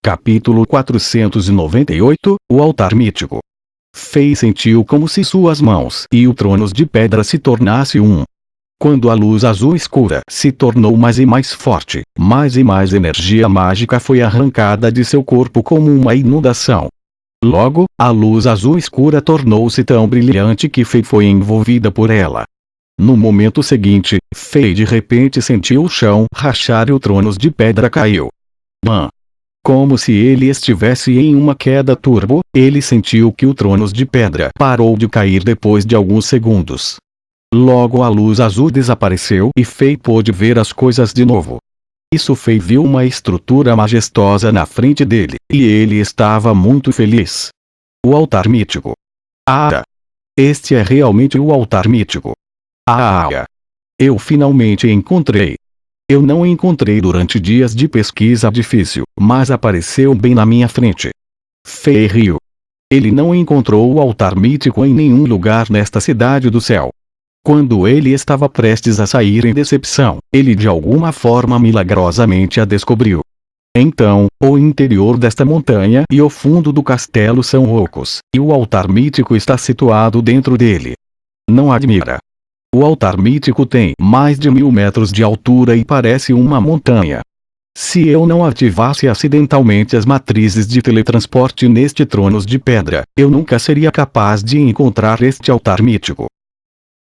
Capítulo 498 O altar mítico. Fei sentiu como se suas mãos e o trono de pedra se tornasse um. Quando a luz azul escura se tornou mais e mais forte, mais e mais energia mágica foi arrancada de seu corpo como uma inundação. Logo, a luz azul escura tornou-se tão brilhante que Fei foi envolvida por ela. No momento seguinte, Fei de repente sentiu o chão rachar e o trono de pedra caiu. Bam! Como se ele estivesse em uma queda turbo, ele sentiu que o trono de pedra parou de cair depois de alguns segundos. Logo a luz azul desapareceu e Fei pôde ver as coisas de novo. Isso Fei viu uma estrutura majestosa na frente dele, e ele estava muito feliz. O altar mítico. Ah! Este é realmente o altar mítico. Ah! Eu finalmente encontrei. Eu não encontrei durante dias de pesquisa difícil, mas apareceu bem na minha frente. Fei riu. Ele não encontrou o altar mítico em nenhum lugar nesta cidade do céu. Quando ele estava prestes a sair em decepção, ele de alguma forma milagrosamente a descobriu. Então, o interior desta montanha e o fundo do castelo são ocos, e o altar mítico está situado dentro dele. Não admira? O altar mítico tem mais de 1000 metros de altura e parece uma montanha. Se eu não ativasse acidentalmente as matrizes de teletransporte neste trono de pedra, eu nunca seria capaz de encontrar este altar mítico.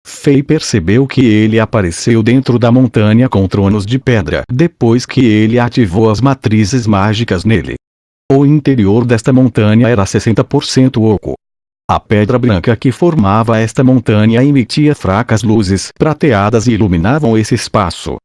Fei percebeu que ele apareceu dentro da montanha com tronos de pedra depois que ele ativou as matrizes mágicas nele. O interior desta montanha era 60% oco. A pedra branca que formava esta montanha emitia fracas luzes prateadas e iluminavam esse espaço.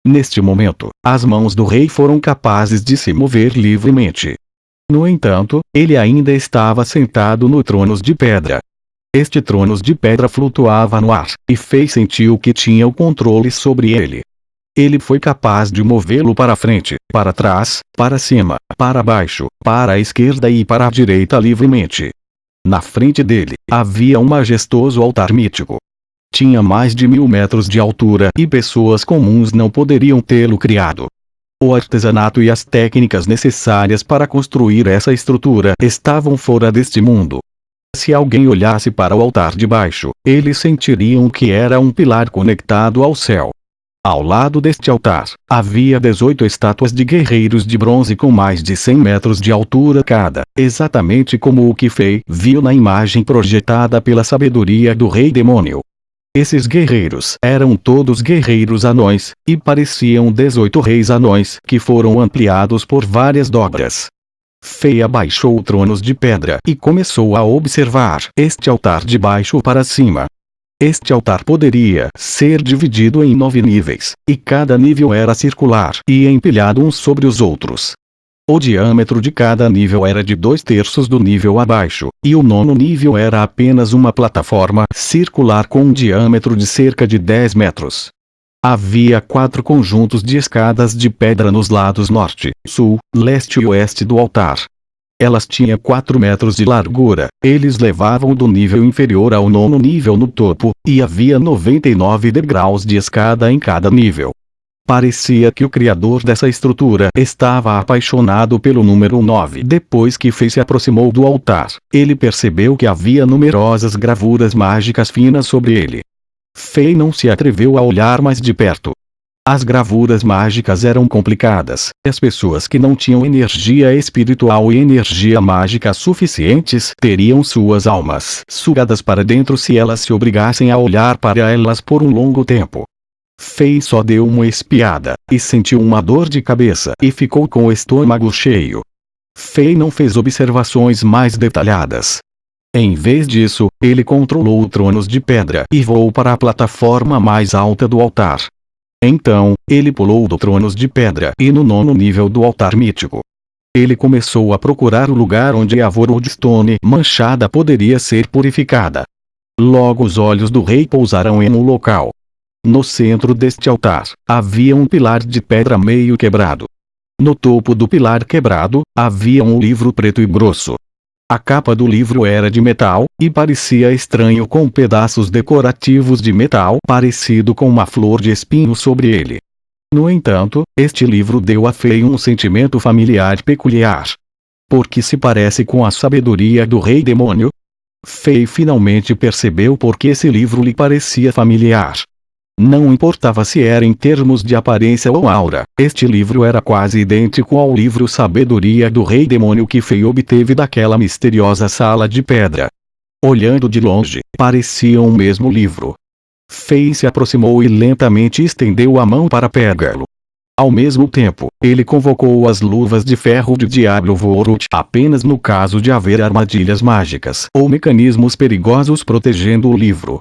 Neste momento, as mãos do rei foram capazes de se mover livremente. No entanto, ele ainda estava sentado no trono de pedra. Este trono de pedra flutuava no ar, e Fei sentiu que tinha o controle sobre ele. Ele foi capaz de movê-lo para frente, para trás, para cima, para baixo, para a esquerda e para a direita livremente. Na frente dele, havia um majestoso altar mítico. Tinha mais de 1000 metros de altura e pessoas comuns não poderiam tê-lo criado. O artesanato e as técnicas necessárias para construir essa estrutura estavam fora deste mundo. Se alguém olhasse para o altar de baixo, eles sentiriam que era um pilar conectado ao céu. Ao lado deste altar, havia 18 estátuas de guerreiros de bronze com mais de 100 metros de altura cada, exatamente como o que Fei viu na imagem projetada pela sabedoria do rei demônio. Esses guerreiros eram todos guerreiros anões, e pareciam 18 reis anões que foram ampliados por várias dobras. Fei abaixou o trono de pedra e começou a observar este altar de baixo para cima. Este altar poderia ser dividido em 9 níveis, e cada nível era circular e empilhado uns sobre os outros. O diâmetro de cada nível era de 2/3 do nível abaixo, e o 9º nível era apenas uma plataforma circular com um diâmetro de cerca de 10 metros. Havia 4 conjuntos de escadas de pedra nos lados norte, sul, leste e oeste do altar. Elas tinham 4 metros de largura, eles levavam do nível inferior ao 9º nível no topo, e havia 99 degraus de escada em cada nível. Parecia que o criador dessa estrutura estava apaixonado pelo número 9. Depois que Fei se aproximou do altar, ele percebeu que havia numerosas gravuras mágicas finas sobre ele. Fei não se atreveu a olhar mais de perto. As gravuras mágicas eram complicadas, e as pessoas que não tinham energia espiritual e energia mágica suficientes teriam suas almas sugadas para dentro se elas se obrigassem a olhar para elas por um longo tempo. Fei só deu uma espiada, e sentiu uma dor de cabeça e ficou com o estômago cheio. Fei não fez observações mais detalhadas. Em vez disso, ele controlou o trono de pedra e voou para a plataforma mais alta do altar. Então, ele pulou do trono de pedra e no 9º nível do altar mítico. Ele começou a procurar o lugar onde a Vorodstone manchada poderia ser purificada. Logo os olhos do rei pousaram em um local. No centro deste altar, havia um pilar de pedra meio quebrado. No topo do pilar quebrado, havia um livro preto e grosso. A capa do livro era de metal, e parecia estranho com pedaços decorativos de metal parecido com uma flor de espinho sobre ele. No entanto, este livro deu a Fei um sentimento familiar peculiar. Porque se parece com a sabedoria do Rei Demônio? Fei finalmente percebeu porque esse livro lhe parecia familiar. Não importava se era em termos de aparência ou aura, este livro era quase idêntico ao livro Sabedoria do Rei Demônio que Fei obteve daquela misteriosa sala de pedra. Olhando de longe, pareciam o mesmo livro. Fei se aproximou e lentamente estendeu a mão para pegá-lo. Ao mesmo tempo, ele convocou as luvas de ferro de Diablo Vorut apenas no caso de haver armadilhas mágicas ou mecanismos perigosos protegendo o livro.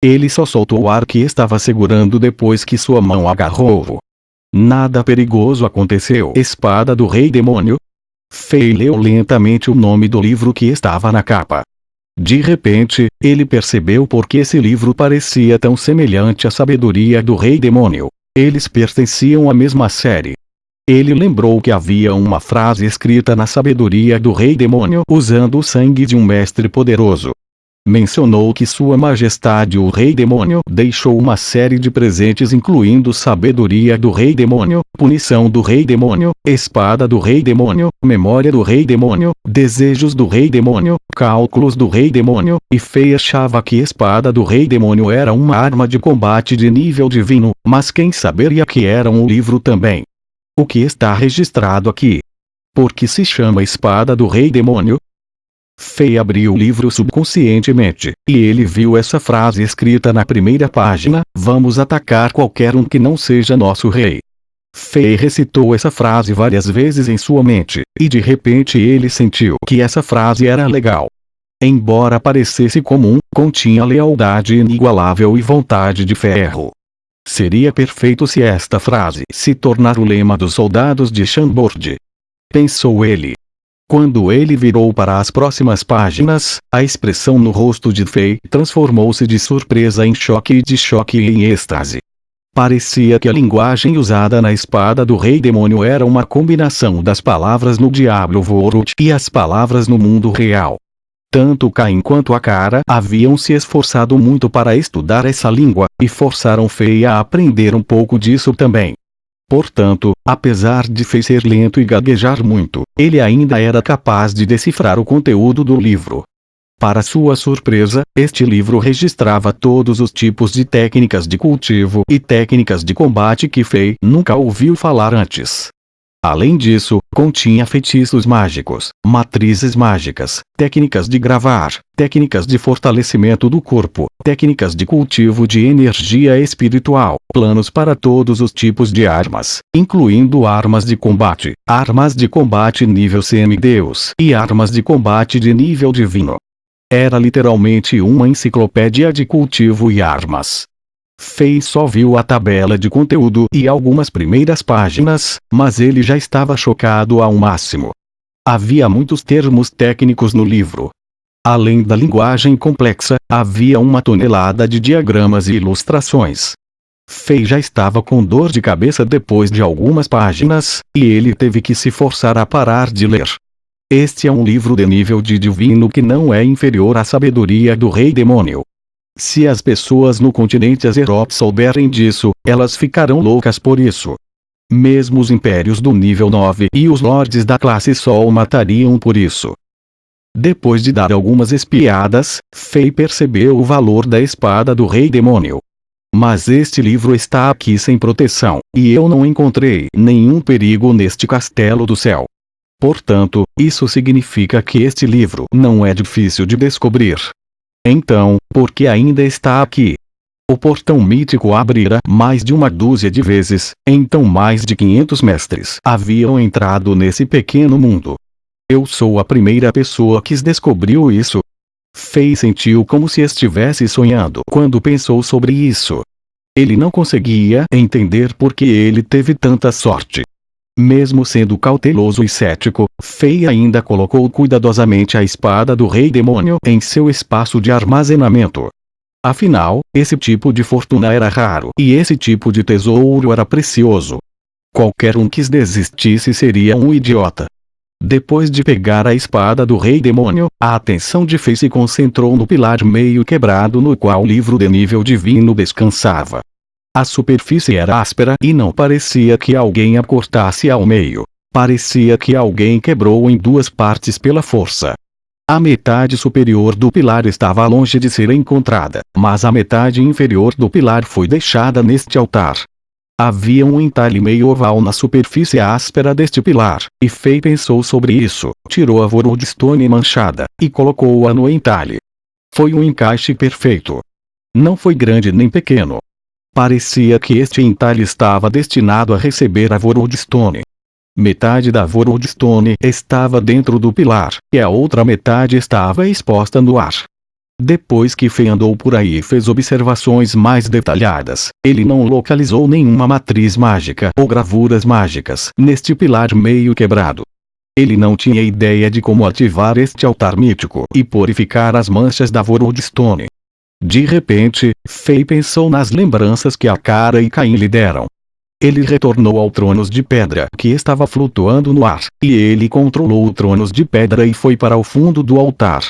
Ele só soltou o ar que estava segurando depois que sua mão agarrou-o. Nada perigoso aconteceu. Espada do Rei Demônio? Fei leu lentamente o nome do livro que estava na capa. De repente, ele percebeu por que esse livro parecia tão semelhante à Sabedoria do Rei Demônio. Eles pertenciam à mesma série. Ele lembrou que havia uma frase escrita na Sabedoria do Rei Demônio usando o sangue de um mestre poderoso. Mencionou que Sua Majestade o Rei Demônio deixou uma série de presentes incluindo Sabedoria do Rei Demônio, Punição do Rei Demônio, Espada do Rei Demônio, Memória do Rei Demônio, Desejos do Rei Demônio, Cálculos do Rei Demônio, e Fei achava que Espada do Rei Demônio era uma arma de combate de nível divino, mas quem saberia que era um livro também? O que está registrado aqui? Por que se chama Espada do Rei Demônio? Fei abriu o livro subconscientemente, e ele viu essa frase escrita na primeira página: vamos atacar qualquer um que não seja nosso rei. Fei recitou essa frase várias vezes em sua mente, e de repente ele sentiu que essa frase era legal. Embora parecesse comum, continha lealdade inigualável e vontade de ferro. Seria perfeito se esta frase se tornar o lema dos soldados de Chambord. Pensou ele. Quando ele virou para as próximas páginas, a expressão no rosto de Fei transformou-se de surpresa em choque e de choque em êxtase. Parecia que a linguagem usada na Espada do Rei Demônio era uma combinação das palavras no Diablo Vorut e as palavras no mundo real. Tanto Caim quanto a Cara haviam se esforçado muito para estudar essa língua, e forçaram Fei a aprender um pouco disso também. Portanto, apesar de Fei ser lento e gaguejar muito, ele ainda era capaz de decifrar o conteúdo do livro. Para sua surpresa, este livro registrava todos os tipos de técnicas de cultivo e técnicas de combate que Fei nunca ouviu falar antes. Além disso, continha feitiços mágicos, matrizes mágicas, técnicas de gravar, técnicas de fortalecimento do corpo, técnicas de cultivo de energia espiritual, planos para todos os tipos de armas, incluindo armas de combate nível semideus e armas de combate de nível divino. Era literalmente uma enciclopédia de cultivo e armas. Fei só viu a tabela de conteúdo e algumas primeiras páginas, mas ele já estava chocado ao máximo. Havia muitos termos técnicos no livro. Além da linguagem complexa, havia uma tonelada de diagramas e ilustrações. Fei já estava com dor de cabeça depois de algumas páginas, e ele teve que se forçar a parar de ler. Este é um livro de nível de divino que não é inferior à Sabedoria do Rei Demônio. Se as pessoas no continente Azeroth souberem disso, elas ficarão loucas por isso. Mesmo os impérios do nível 9 e os lordes da classe Sol matariam por isso. Depois de dar algumas espiadas, Fei percebeu o valor da Espada do Rei Demônio. Mas este livro está aqui sem proteção, e eu não encontrei nenhum perigo neste castelo do céu. Portanto, isso significa que este livro não é difícil de descobrir. Então, por que ainda está aqui? O portão mítico abrira mais de uma dúzia de vezes, então mais de 500 mestres haviam entrado nesse pequeno mundo. Eu sou a primeira pessoa que descobriu isso. Fei sentiu como se estivesse sonhando quando pensou sobre isso. Ele não conseguia entender por que ele teve tanta sorte. Mesmo sendo cauteloso e cético, Fei ainda colocou cuidadosamente a Espada do Rei Demônio em seu espaço de armazenamento. Afinal, esse tipo de fortuna era raro e esse tipo de tesouro era precioso. Qualquer um que desistisse seria um idiota. Depois de pegar a Espada do Rei Demônio, a atenção de Fei se concentrou no pilar meio quebrado no qual o livro de nível divino descansava. A superfície era áspera e não parecia que alguém a cortasse ao meio. Parecia que alguém quebrou em duas partes pela força. A metade superior do pilar estava longe de ser encontrada, mas a metade inferior do pilar foi deixada neste altar. Havia um entalhe meio oval na superfície áspera deste pilar, e Fei pensou sobre isso, tirou a Worldstone manchada, e colocou-a no entalhe. Foi um encaixe perfeito. Não foi grande nem pequeno. Parecia que este entalhe estava destinado a receber a Worldstone. Metade da Worldstone estava dentro do pilar, e a outra metade estava exposta no ar. Depois que Fei andou por aí e fez observações mais detalhadas, ele não localizou nenhuma matriz mágica ou gravuras mágicas neste pilar meio quebrado. Ele não tinha ideia de como ativar este altar mítico e purificar as manchas da Worldstone. De repente, Fei pensou nas lembranças que Akara e Caim lhe deram. Ele retornou ao Tronos de Pedra que estava flutuando no ar, e ele controlou o Tronos de Pedra e foi para o fundo do altar,